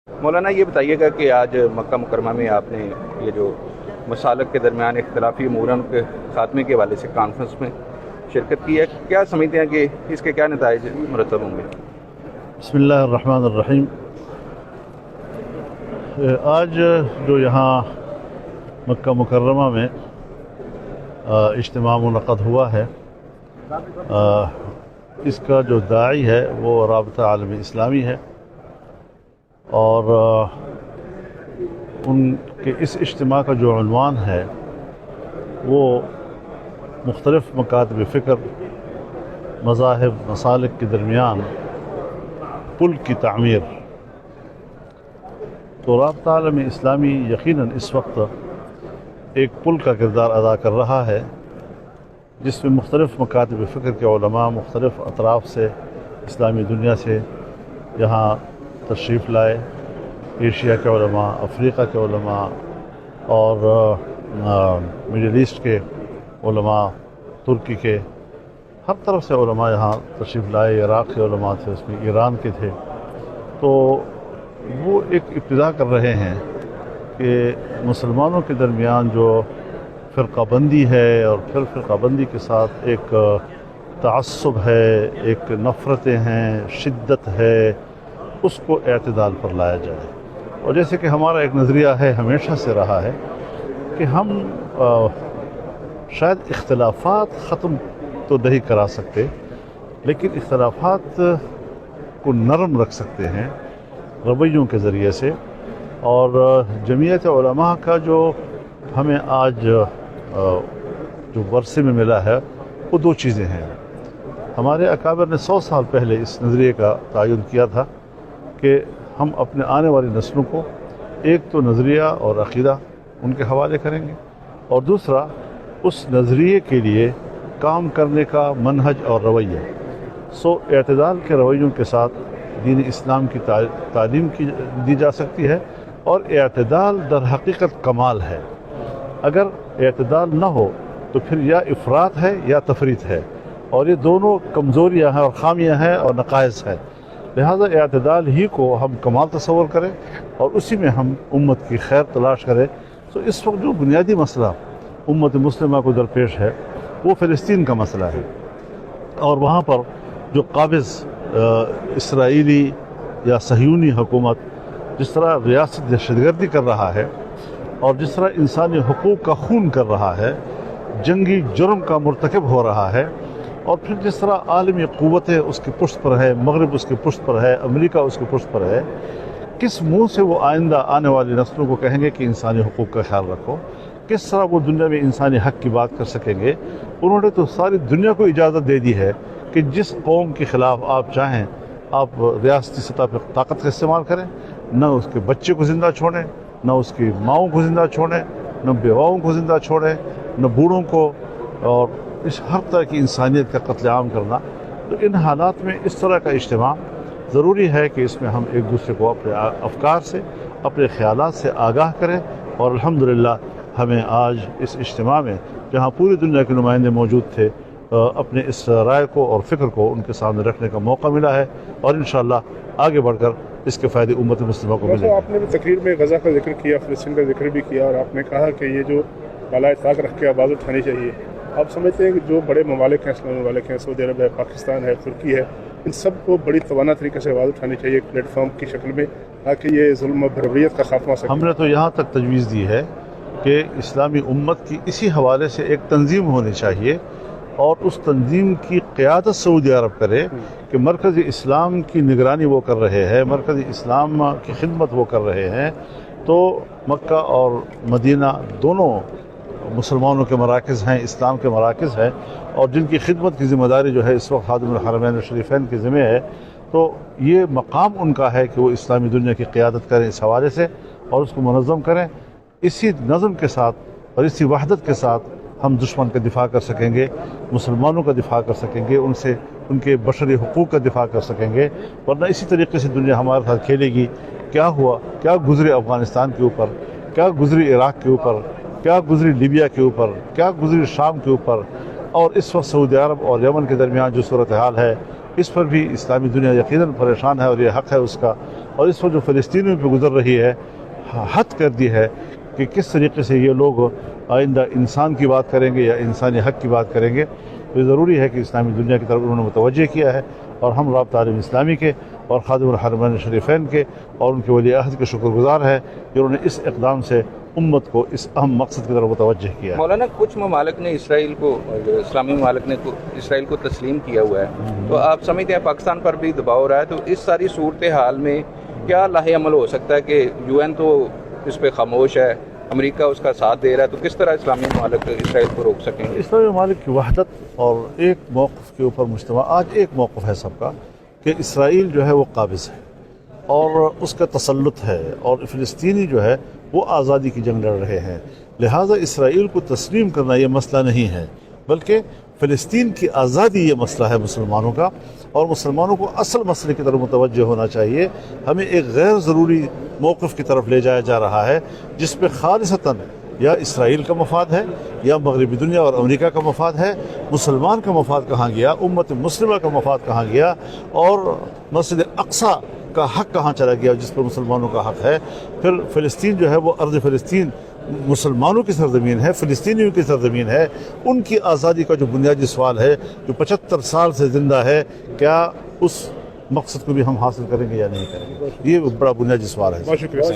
مولانا یہ بتائیے گا کہ آج مکہ مکرمہ میں آپ نے یہ جو مسالک کے درمیان اختلافی امور کے خاتمے کے حوالے سے کانفرنس میں شرکت کی ہے، کیا سمجھتے ہیں کہ اس کے کیا نتائج مرتب ہوں گے؟ بسم اللہ الرحمن الرحیم۔ آج جو یہاں مکہ مکرمہ میں اجتماع منعقد ہوا ہے، اس کا جو داعی ہے وہ رابطہ عالم اسلامی ہے، اور ان کے اس اجتماع کا جو عنوان ہے وہ مختلف مکاتب فکر، مذاہب، مسالک کے درمیان پل کی تعمیر۔ تو رابطہ عالم اسلامی یقیناً اس وقت ایک پل کا کردار ادا کر رہا ہے، جس میں مختلف مکاتب فکر کے علماء مختلف اطراف سے اسلامی دنیا سے یہاں تشریف لائے۔ ایشیا کے علماء، افریقہ کے علماء اور مڈل ایسٹ کے علماء، ترکی کے، ہر طرف سے علماء یہاں تشریف لائے۔ عراق کے علماء تھے، اس میں ایران کے تھے۔ تو وہ ایک ابتدا کر رہے ہیں کہ مسلمانوں کے درمیان جو فرقہ بندی ہے، اور پھر فرقہ بندی کے ساتھ ایک تعصب ہے، ایک نفرتیں ہیں، شدت ہے، اس کو اعتدال پر لایا جائے۔ اور جیسے کہ ہمارا ایک نظریہ ہے، ہمیشہ سے رہا ہے کہ ہم شاید اختلافات ختم تو نہیں کرا سکتے، لیکن اختلافات کو نرم رکھ سکتے ہیں رویوں کے ذریعے سے۔ اور جمعیت علماء کا جو ہمیں آج جو ورثے میں ملا ہے وہ دو چیزیں ہیں۔ ہمارے اکابر نے 100 سال پہلے اس نظریے کا تعین کیا تھا کہ ہم اپنے آنے والی نسلوں کو ایک تو نظریہ اور عقیدہ ان کے حوالے کریں گے، اور دوسرا اس نظریے کے لیے کام کرنے کا منہج اور رویہ۔ اعتدال کے رویوں کے ساتھ دین اسلام کی تعلیم دی جا سکتی ہے، اور اعتدال در حقیقت کمال ہے۔ اگر اعتدال نہ ہو تو پھر یا افراط ہے یا تفریط ہے، اور یہ دونوں کمزوریاں ہیں اور خامیاں ہیں اور نقائص ہیں۔ لہذا اعتدال ہی کو ہم کمال تصور کریں اور اسی میں ہم امت کی خیر تلاش کریں۔ تو اس وقت جو بنیادی مسئلہ امت مسلمہ کو درپیش ہے وہ فلسطین کا مسئلہ ہے، اور وہاں پر جو قابض اسرائیلی یا صہیونی حکومت جس طرح ریاست دہشت گردی کر رہا ہے، اور جس طرح انسانی حقوق کا خون کر رہا ہے، جنگی جرم کا مرتکب ہو رہا ہے، اور پھر جس طرح عالمی قوتیں اس کی پشت پر ہے، مغرب اس کی پشت پر ہے، امریکہ اس کی پشت پر ہے، کس منہ سے وہ آئندہ آنے والی نسلوں کو کہیں گے کہ انسانی حقوق کا خیال رکھو؟ کس طرح وہ دنیا میں انسانی حق کی بات کر سکیں گے؟ انہوں نے تو ساری دنیا کو اجازت دے دی ہے کہ جس قوم کے خلاف آپ چاہیں آپ ریاستی سطح پہ طاقت کا استعمال کریں، نہ اس کے بچے کو زندہ چھوڑیں، نہ اس کی ماؤں کو زندہ چھوڑیں، نہ بیواؤں کو زندہ چھوڑیں، نہ بوڑھوں کو، اور اس ہر طرح کی انسانیت کا قتل عام کرنا۔ تو ان حالات میں اس طرح کا اجتماع ضروری ہے کہ اس میں ہم ایک دوسرے کو اپنے افکار سے، اپنے خیالات سے آگاہ کریں، اور الحمدللہ ہمیں آج اس اجتماع میں جہاں پوری دنیا کے نمائندے موجود تھے، اپنے اس رائے کو اور فکر کو ان کے سامنے رکھنے کا موقع ملا ہے، اور انشاءاللہ آگے بڑھ کر اس کے فائدے امت مسلمہ کو ملیں گے۔ آپ نے بھی تقریر میں غزہ کا ذکر کیا، فلسطین کا ذکر بھی کیا، اور آپ نے کہا کہ یہ جو بالائے طاق رکھ کے آواز اٹھانی چاہیے۔ آپ سمجھتے ہیں کہ جو بڑے ممالک ہیں، اسلامی ممالک ہیں، سعودی عرب ہے، پاکستان ہے، ترکی ہے، ان سب کو بڑی توانا طریقے سے آواز اٹھانی چاہیے ایک پلیٹ فارم کی شکل میں، تاکہ یہ ظلم و بھروریت کا خاتمہ سکے؟ ہم نے تو یہاں تک تجویز دی ہے کہ اسلامی امت کی اسی حوالے سے ایک تنظیم ہونی چاہیے، اور اس تنظیم کی قیادت سعودی عرب کرے کہ مرکز اسلام کی نگرانی وہ کر رہے ہیں، مرکز اسلام کی خدمت وہ کر رہے ہیں۔ تو مکہ اور مدینہ دونوں مسلمانوں کے مراکز ہیں، اسلام کے مراکز ہیں، اور جن کی خدمت کی ذمہ داری جو ہے اس وقت خادم الحرمین الشریفین کے ذمہ ہے۔ تو یہ مقام ان کا ہے کہ وہ اسلامی دنیا کی قیادت کریں اس حوالے سے، اور اس کو منظم کریں۔ اسی نظم کے ساتھ اور اسی وحدت کے ساتھ ہم دشمن کا دفاع کر سکیں گے، مسلمانوں کا دفاع کر سکیں گے، ان سے ان کے بشری حقوق کا دفاع کر سکیں گے، ورنہ اسی طریقے سے دنیا ہمارے ساتھ کھیلے گی۔ کیا ہوا، کیا گزرے افغانستان کے اوپر، کیا گزری عراق کے اوپر، کیا گزری لیبیا کے اوپر، کیا گزری شام کے اوپر، اور اس وقت سعودی عرب اور یمن کے درمیان جو صورتحال ہے اس پر بھی اسلامی دنیا یقیناً پریشان ہے اور یہ حق ہے اس کا. اور اس پر جو فلسطینیوں پہ گزر رہی ہے حد کر دی ہے کہ کس طریقے سے یہ لوگ آئندہ انسان کی بات کریں گے یا انسانی حق کی بات کریں گے. تو یہ ضروری ہے کہ اسلامی دنیا کی طرف انہوں نے متوجہ کیا ہے اور ہم رابطہ عالم اسلامی کے اور خادم الحرمین شریفین کے اور ان کے ولی عہد کے شکر گزار ہیں کہ انہوں نے اس اقدام سے امت کو اس اہم مقصد کی طرف متوجہ کیا ہے. مولانا کچھ ممالک نے اسرائیل کو, اسلامی ممالک نے اسرائیل کو تسلیم کیا ہوا ہے, تو آپ سمجھتے ہیں پاکستان پر بھی دباؤ رہا ہے, تو اس ساری صورتحال میں کیا لاہ عمل ہو سکتا ہے کہ یو این تو اس پہ خاموش ہے, امریکہ اس کا ساتھ دے رہا ہے, تو کس طرح اسلامی ممالک اسرائیل کو روک سکیں گے؟ اسلامی ممالک کی وحدت اور ایک موقف کے اوپر مجتمع, آج ایک موقف ہے سب کا کہ اسرائیل جو ہے وہ قابض ہے اور اس کا تسلط ہے اور فلسطینی جو ہے وہ آزادی کی جنگ لڑ رہے ہیں. لہٰذا اسرائیل کو تسلیم کرنا یہ مسئلہ نہیں ہے, بلکہ فلسطین کی آزادی یہ مسئلہ ہے مسلمانوں کا, اور مسلمانوں کو اصل مسئلے کی طرف متوجہ ہونا چاہیے. ہمیں ایک غیر ضروری موقف کی طرف لے جایا جا رہا ہے جس پہ خالصتاً یا اسرائیل کا مفاد ہے یا مغربی دنیا اور امریکہ کا مفاد ہے. مسلمان کا مفاد کہاں گیا, امت مسلمہ کا مفاد کہاں گیا, اور مسجد اقصی کا حق کہاں چلا گیا جس پر مسلمانوں کا حق ہے. پھر فلسطین جو ہے وہ ارض فلسطین مسلمانوں کی سرزمین ہے, فلسطینیوں کی سرزمین ہے. ان کی آزادی کا جو بنیادی سوال ہے جو 75 سال سے زندہ ہے, کیا اس مقصد کو بھی ہم حاصل کریں گے یا نہیں کریں گے, یہ بڑا بنیادی سوال ہے. بہت شکریہ.